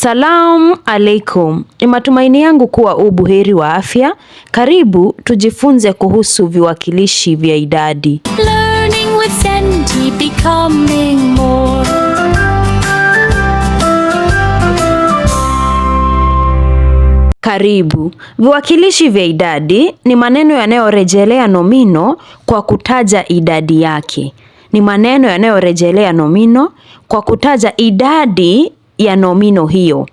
Salamu alaikum. Ni matumaini yangu kuwa ubuheri wa afya. Karibu tujifunze kuhusu viwakilishi vya idadi. Learning with Senti, becoming more. Karibu. Viwakilishi vya idadi ni maneno yanayorejelea nomino kwa kutaja idadi yake. Ni maneno yanayorejelea nomino kwa kutaja idadi ya nomino hiyo.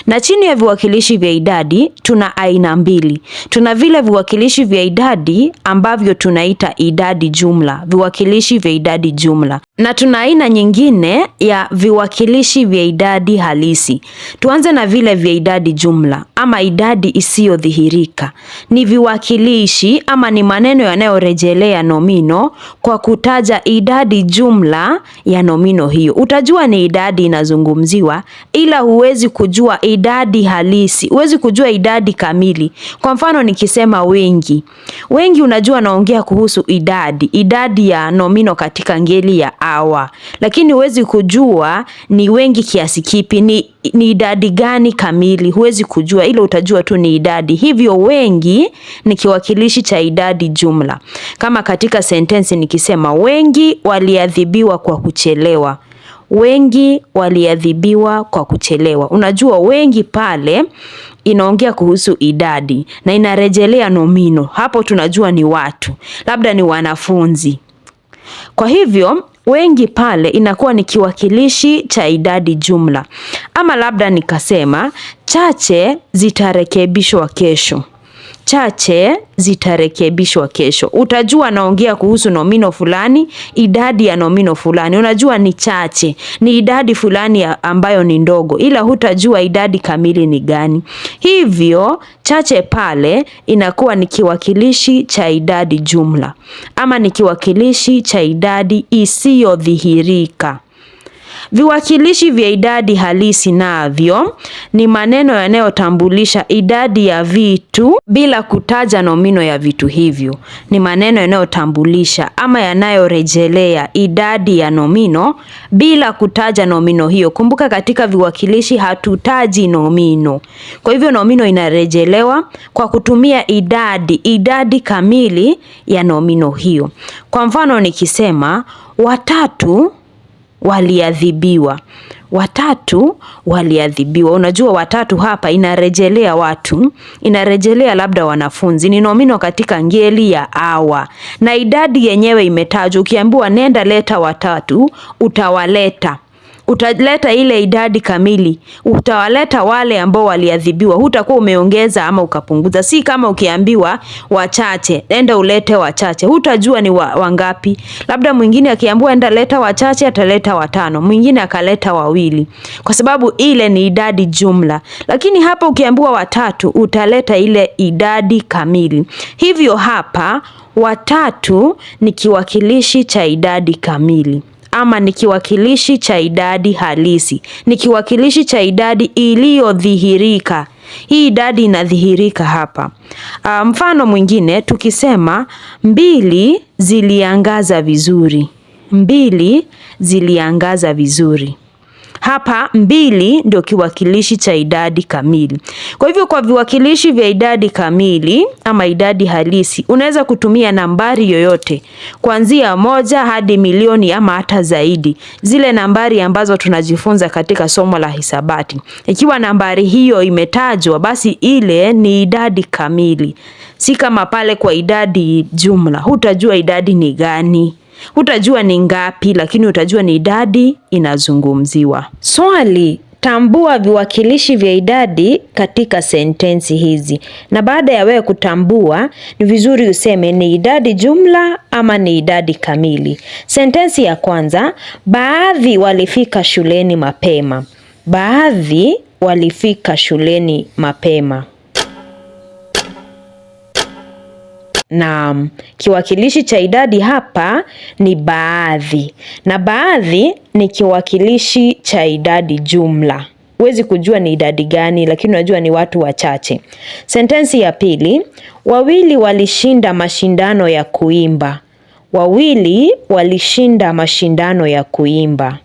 Na chini ya viwakilishi vya idadi tuna aina mbili. Tuna vile viwakilishi vya idadi ambavyo tunaita idadi jumla, viwakilishi vya idadi jumla. Na tuna aina nyingine ya viwakilishi vya idadi halisi. Tuanze na vile vya idadi jumla ama idadi isiyodhihirika. Ni viwakilishi ama ni maneno yanayorejelea nomino kwa kutaja idadi jumla ya nomino hiyo. Utajua ni idadi inazungumziwa, ila huwezi kujua idadi halisi, huwezi kujua idadi kamili. Kwa mfano nikisema wengi. Wengi unajua naongea kuhusu idadi ya nomino katika ngeli ya awa. Lakini huwezi kujua ni wengi kiasi kipi, ni idadi gani kamili, huwezi kujua, ila utajua tu ni idadi. Hivyo wengi ni kiwakilishi cha idadi jumla. Kama katika sentensi nikisema wengi waliadhibiwa kwa kuchelewa. Wengi waliadhibiwa kwa kuchelewa. Unajua wengi pale inaongea kuhusu idadi na inarejelea nomino. Hapo tunajua ni watu, labda ni wanafunzi. Kwa hivyo wengi pale inakuwa ni kiwakilishi cha idadi jumla. Ama labda nikasema chache zitarekebishwa kesho. Chache zitarekebishwa kesho. Utajua naongea kuhusu nomino fulani, idadi ya nomino fulani. Unajua ni chache, ni idadi fulani ambayo ni ndogo, ila hutajua idadi kamili ni gani. Hivyo chache pale inakuwa ni kiwakilishi cha idadi jumla ama ni kiwakilishi cha idadi isiyodhihirika. Viwakilishi vya idadi halisi navyo ni maneno yanayotambulisha idadi ya vitu bila kutaja nomino ya vitu hivyo. Ni maneno yanayotambulisha ama yanayorejelea idadi ya nomino bila kutaja nomino hiyo. Kumbuka katika viwakilishi hatutaji nomino. Kwa hivyo nomino inarejelewa kwa kutumia idadi kamili ya nomino hiyo. Kwa mfano nikisema watatu waliadhibiwa. Watatu waliadhibiwa. Unajua watatu hapa inarejelea watu, inarejelea labda wanafunzi. Ni nomino katika ngeli ya awa. Na idadi yenyewe imetajwa. Ukiambiwa nenda leta watatu, utawaleta. Utaleta ile idadi kamili. Utawaleta wale ambao waliadhibiwa. Hutakuwa umeongeza ama ukapunguza. Si kama ukiambiwa wachache, enda ulete wachache. Hutajua ni wangapi. Labda mwingine akiambiwa enda leta wachache, ataleta watano. Mwingine akaleta wawili. Kwa sababu ile ni idadi jumla. Lakini hapa ukiambiwa watatu, utaleta ile idadi kamili. Hivyo hapa watatu ni kiwakilishi cha idadi kamili. Ama ni kiwakilishi cha idadi halisi. Ni kiwakilishi cha idadi iliyodhihirika. Hii idadi inadhihirika hapa. Mfano mwingine tukisema mbili ziliangaza vizuri. Mbili ziliangaza vizuri. Hapa mbili ndio kiwakilishi cha idadi kamili. Kwa hivyo kwa viwakilishi vya idadi kamili ama idadi halisi, unaweza kutumia nambari yoyote. Kuanzia 1 hadi milioni ama hata zaidi. Zile nambari ambazo tunajifunza katika somo la hisabati. Ikiwa nambari hiyo imetajwa, basi ile ni idadi kamili. Si kama pale kwa idadi jumla. Hutajua idadi ni gani. Hutajua ni ngapi, lakini utajua ni idadi inazungumziwa. Swali, tambua viwakilishi vya idadi katika sentensi hizi. Na baada ya wewe kutambua, ni vizuri useme ni idadi jumla ama ni idadi kamili. Sentensi ya kwanza, baadhi walifika shuleni mapema. Baadhi walifika shuleni mapema. Na kiwakilishi cha idadi hapa ni baadhi. Na baadhi ni kiwakilishi cha idadi jumla. Huwezi kujua ni idadi gani, lakini unajua ni watu wachache. Sentensi ya pili, wawili walishinda mashindano ya kuimba. Wawili walishinda mashindano ya kuimba.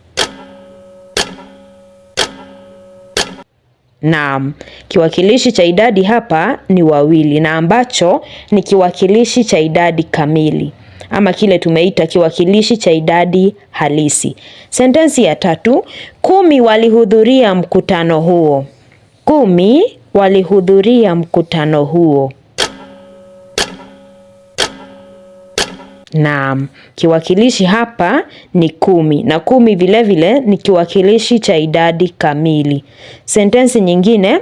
Naam, kiwakilishi cha idadi hapa ni wawili, na ambacho ni kiwakilishi cha idadi kamili, ama kile tumeita kiwakilishi cha idadi halisi. Sentensi ya 3, 10 walihudhuria mkutano huo. 10 walihudhuria mkutano huo. Naam, kiwakilishi hapa ni 10, na 10 vile vile ni kiwakilishi cha idadi kamili. Sentensi nyingine,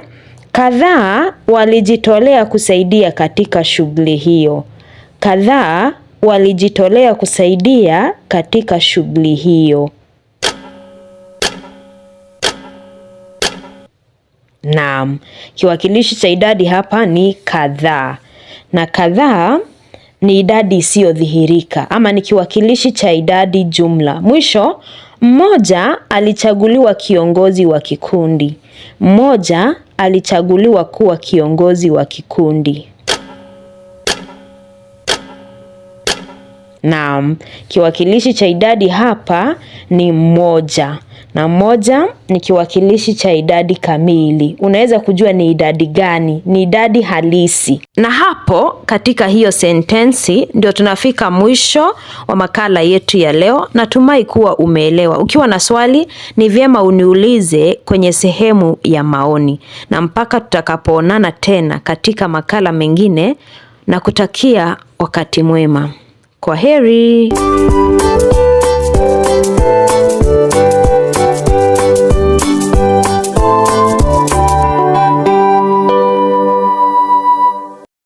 kadhaa walijitolea kusaidia katika shughuli hiyo. Kadhaa walijitolea kusaidia katika shughuli hiyo. Naam, kiwakilishi cha idadi hapa ni kadhaa, na kadhaa ni idadi isiyodhihirika, ama ni kiwakilishi cha idadi jumla. Mwisho, mmoja alichaguliwa kiongozi wa kikundi. Mmoja alichaguliwa kuwa kiongozi wa kikundi. Naam, kiwakilishi cha idadi hapa ni mmoja, na mmoja ni kiwakilishi cha idadi kamili. Unaweza kujua ni idadi gani? Ni idadi halisi. Na hapo katika hiyo sentensi ndio tunafika mwisho wa makala yetu ya leo. Natumai kuwa umeelewa. Ukiwa na swali ni vyema uniulize kwenye sehemu ya maoni. Na mpaka tutakapoonana tena katika makala mengine, na kutakia wakati mwema. Kwaheri.